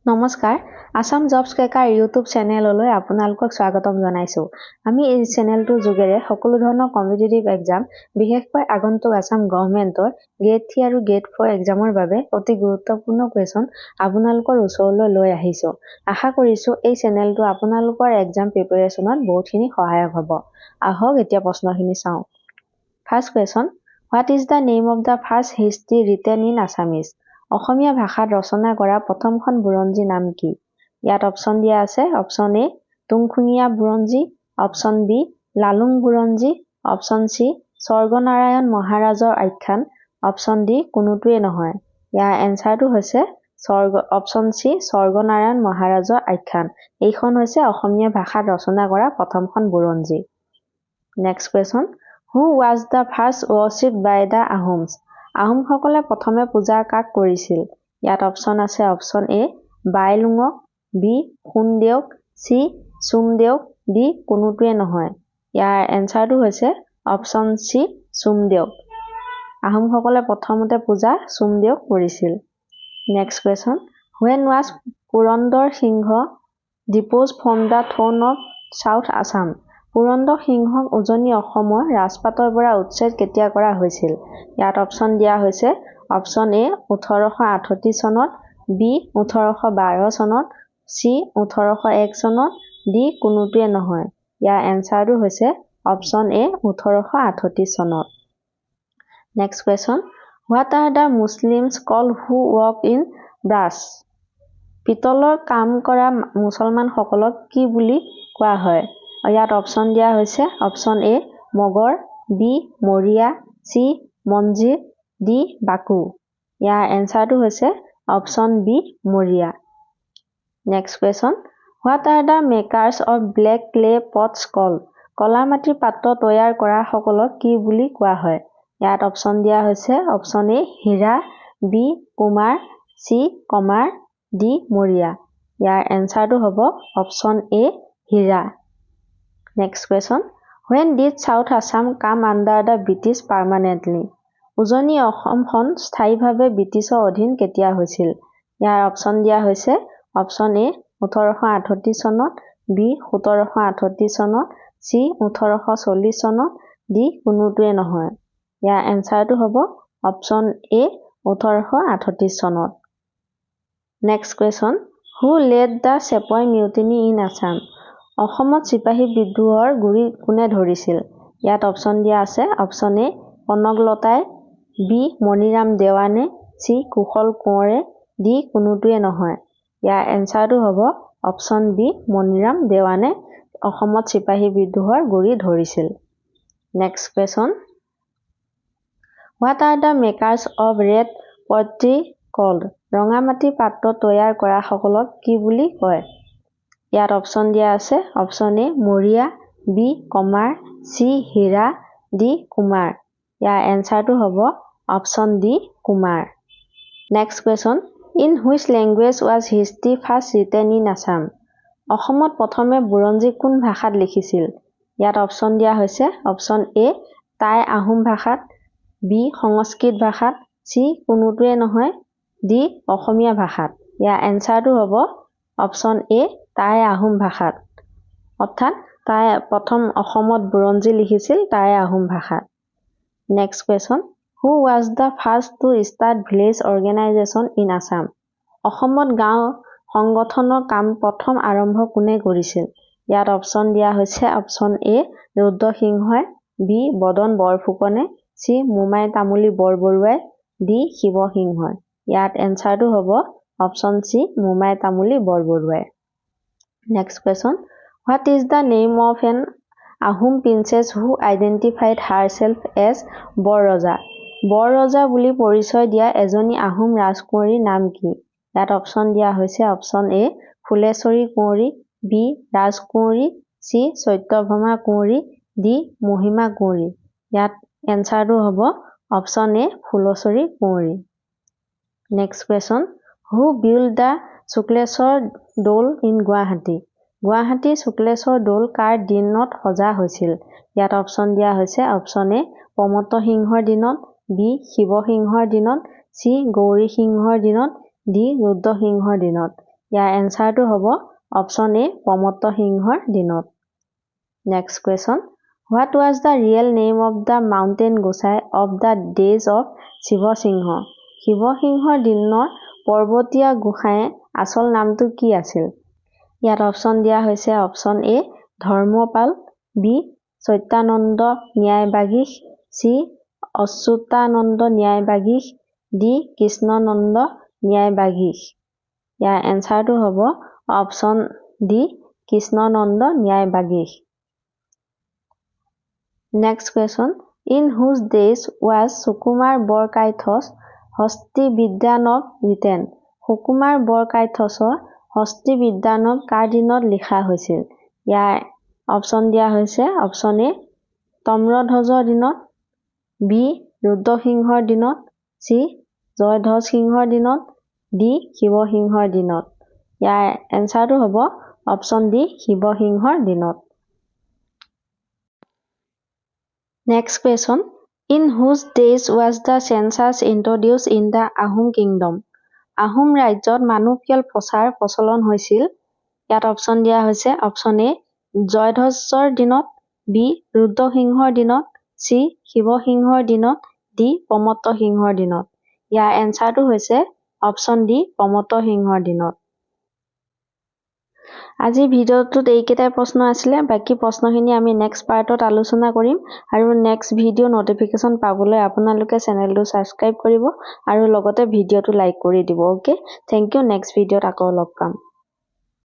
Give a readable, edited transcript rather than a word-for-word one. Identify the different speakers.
Speaker 1: নমস্কাৰ Assam jobs কেকাৰ YouTube চেনেললৈ আপোনালোকক স্বাগতম জনাইছোঁ। আমি এই চেনেলটোৰ যোগেৰে সকলো ধৰণৰ কম্পিটিটিভ এক্সাম, বিশেষকৈ আগন্তুক আসাম গভৰ্ণমেণ্টৰ গ্ৰেড 3 আৰু গ্ৰেড 4 এক্সামৰ বাবে অতি গুৰুত্বপূৰ্ণ কুৱেশ্যন আপোনালোকৰ ওচৰলৈ লৈ আহিছোঁ। আশা কৰিছোঁ এই চেনেলটো আপোনালোকৰ এক্সাম প্ৰিপেৰেশ্যনত বহুতখিনি সহায়ক হ'ব। আহক এতিয়া প্ৰশ্নখিনি চাওঁ। First question, what is the name of the first history written in Assamese? অসমীয়া ভাষাত ৰচনা কৰা প্ৰথমখন বুৰঞ্জী নাম কি? ইয়াত অপশ্যন দিয়া আছে। অপশ্যন এ তুংখুঙীয়া বুৰঞ্জী, অপশ্যন বি লালুং বুৰঞ্জী, অপশ্যন চি স্বৰ্গনাৰায়ণ মহাৰাজৰ আখ্যান, অপশ্যন ডি কোনোটোৱে নহয়। ইয়াৰ এনচাৰটো হৈছে অপশ্যন চি স্বৰ্গনাৰায়ণ মহাৰাজৰ আখ্যান। এইখন হৈছে অসমীয়া ভাষাত ৰচনা কৰা প্ৰথমখন বুৰঞ্জী। Next question, who was the first worshipped by the Ahoms? আহোমসকলে প্ৰথমে পূজা কাক কৰিছিল? ইয়াত অপশ্যন আছে। অপশ্যন এ বাইলুঙক, বি সোণদেউক, চি চুমদেউক, ডি কোনোটোৱে নহয়। ইয়াৰ এনচাৰটো হৈছে অপশ্যন চি চুমদেউক। আহোমসকলে প্ৰথমতে পূজা চুমদেউক কৰিছিল। Next question, when was Purandar Singha deposed from the throne of south Assam? পুৰন্দৰ সিংহক উজনি অসমৰ ৰাজপাটৰ পৰা উচ্ছেদ কেতিয়া কৰা হৈছিল? ইয়াত অপশ্যন দিয়া হৈছে। অপশ্যন এ 1838 চনত, বি 1812 চনত, চি 1801 চনত, ডি কোনোটোৱে নহয়। ইয়াৰ এনচাৰটো হৈছে অপশ্যন এ 1838 চনত। Next question, what are the Muslims call who work in brush? পিতলৰ কাম কৰা মুছলমানসকলক কি বুলি কোৱা হয়? ইয়াত অপশ্যন দিয়া হৈছে। Option A Magar, B Moriya, C Manjir, D Baku. ইয়াৰ এনচাৰটো হৈছে option B Moriya. Next question, what are the makers of black clay pots called? কলা মাটিৰ পাত্ৰ তৈয়াৰ কৰা সকলক কি বুলি কোৱা হয়? ইয়াত অপশ্যন দিয়া হৈছে। Option A Hira, B Kumar, C Kamar, D Moria. ইয়াৰ এনচাৰটো হ'ব option A Hira. Next question, when did south Assam come under the British permanently? উজনি অসমখন স্থায়ীভাৱে ব্ৰিটিছৰ অধীন কেতিয়া হৈছিল? ইয়াৰ অপশ্যন দিয়া হৈছে। অপশ্যন এ 1838 চনত, বি 1738 চনত, চি 1840 চনত, ডি কোনোটোৱে নহয়। ইয়াৰ এনচাৰটো হ'ব অপশ্যন এ 1838 চনত। Next question, who led the sepoy mutiny in Assam? অসমত চিপাহী বিদ্ৰোহৰ গুৰি কোনে ধৰিছিল? ইয়াত অপশ্যন দিয়া আছে। অপশ্যন এ কনকলতাই, বি মণিৰাম দেৱানে, চি কুশল কোঁৱৰে, ডি কোনোটোৱে নহয়। ইয়াৰ এনচাৰটো হ'ব অপশ্যন বি মণিৰাম দেৱানে অসমত চিপাহী বিদ্ৰোহৰ গুৰি ধৰিছিল। Next question, what are the makers of red pottery called? ৰঙা মাটিৰ পাত্ৰ তৈয়াৰ কৰা সকলক কি বুলি কয়? ইয়াত অপশ্যন দিয়া আছে। অপশ্যন এ মৰিয়া, বি কমাৰ, চি হীৰা, ডি কুমাৰ। ইয়াৰ এনচাৰটো হ'ব option D Kumar. Next question, in which language was history first written in Assam? অসমত প্ৰথমে বুৰঞ্জী কোন ভাষাত লিখিছিল? ইয়াত অপশ্যন দিয়া হৈছে। অপশ্যন এ টাই আহোম ভাষাত, বি সংস্কৃত ভাষাত, চি কোনোটোৱে নহয়, ডি অসমীয়া ভাষাত। ইয়াৰ এনচাৰটো হ'ব অপশ্যন এ টাই আহোম ভাষাত। অৰ্থাৎ প্ৰথম অসমত বুৰঞ্জী লিখিছিল টাই আহোম ভাষাত। Next question, who was the first to start village organisation in Assam? অসমত গাঁও সংগঠনৰ কাম প্ৰথম আৰম্ভ কোনে কৰিছিল? ইয়াত অপশ্যন দিয়া হৈছে। অপশ্যন এ ৰুদ্ৰসিংহই, বি বদন বৰফুকনে, চি মোমাই তামুলী বৰবৰুৱাই, ডি শিৱসিংহই। ইয়াত এনচাৰটো হ'ব অপশ্যন চি মোমাই তামুলী বৰবৰুৱাই। Next question, what is the name of an Ahom princess who identified herself as Bor Raja? Bor Raja বুলি পৰিচয় দিয়া এজনী আহোম ৰাজকুঁৱৰীৰ নাম কি? ইয়াত অপশ্যন দিয়া হৈছে। অপশ্যন এ ফুলেশ্বৰী কুঁৱৰী, বি ৰাজকুঁৱৰী, চি সত্যভামা কুঁৱৰী, ডি মহিমা কুঁৱৰী। ইয়াত এনচাৰটো হ'ব option A Phuleswari Kunwari. Next question, who build the Sukreswar Doul in Guwahati? গুৱাহাটীৰ শুক্লেশ্বৰ দৌল কাৰ দিনত সজা হৈছিল? ইয়াত অপশ্যন দিয়া হৈছে। অপশ্যন এ প্ৰমত্ত সিংহৰ দিনত, বি শিৱসিংহৰ দিনত, চি গৌৰী সিংহৰ দিনত, ডি ৰুদ্ৰসিংহৰ দিনত। ইয়াৰ এনসাৰটো হ'ব অপচন এ প্ৰমত্ত সিংহৰ দিনত next question what was the real name of the mountain Gosai of the days of Siva Singha শিৱসিংহৰ দিনৰ পৰ্বতীয়া গোসাঁইৰ আচল নামটো কি আছিল ইয়াত অপচন দিয়া হৈছে option A Dharmapal B Satyananda Nyayabagish C Achyutananda Nyayabagish D Krishnananda Nyayabagish ইয়াৰ এনসাৰটো হ'ব option D Krishnananda Nyayabagish next question in whose days was Sukumar Barkaith's Hasti বিদ্যানৱ ৰিটেন সুকুমাৰ বৰকাইথছৰ হস্তি বিদ্যানৱ কাৰ দিনত লিখা হৈছিল ইয়াৰ অপচন দিয়া হৈছে অপচন এ তম্ৰধ্বজৰ দিনত বি ৰুদ্ৰসিংহৰ দিনত চি জয়ধ্বজ সিংহৰ দিনত ডি শিৱসিংহৰ দিনত ইয়াৰ এনসাৰটো হ'ব অপচন ডি শিৱসিংহৰ দিনত next question in whose days was the census introduced in the Ahom kingdom Ahom ৰাজ্যত মানুকিয়ল প্ৰচাৰ প্ৰচলন হৈছিল ইয়াত অপচন দিয়া হৈছে অপচন এ জয়ধ্বজৰ দিনত বি ৰুদ্ৰসিংহৰ দিনত চি শিৱসিংহৰ দিনত ডি প্ৰমত্ত সিংহৰ দিনত ইয়াৰ এনসাৰটো হৈছে অপচন ডি প্ৰমত্ত সিংহৰ দিনত আজি ভিডিঅ'টোত এইকেইটাই প্ৰশ্ন আছিলে বাকি প্ৰশ্নখিনি আমি নেক্সট পাৰ্টত আলোচনা কৰিম আৰু নেক্সট ভিডিঅ' নটিফিকেশ্যন পাবলৈ আপোনালোকে চেনেলটো ছাবস্ক্ৰাইব কৰিব আৰু লগতে ভিডিঅ'টো লাইক কৰি দিব ওকে থেংক ইউ নেক্সট ভিডিঅ'ত আকৌ লগ পাম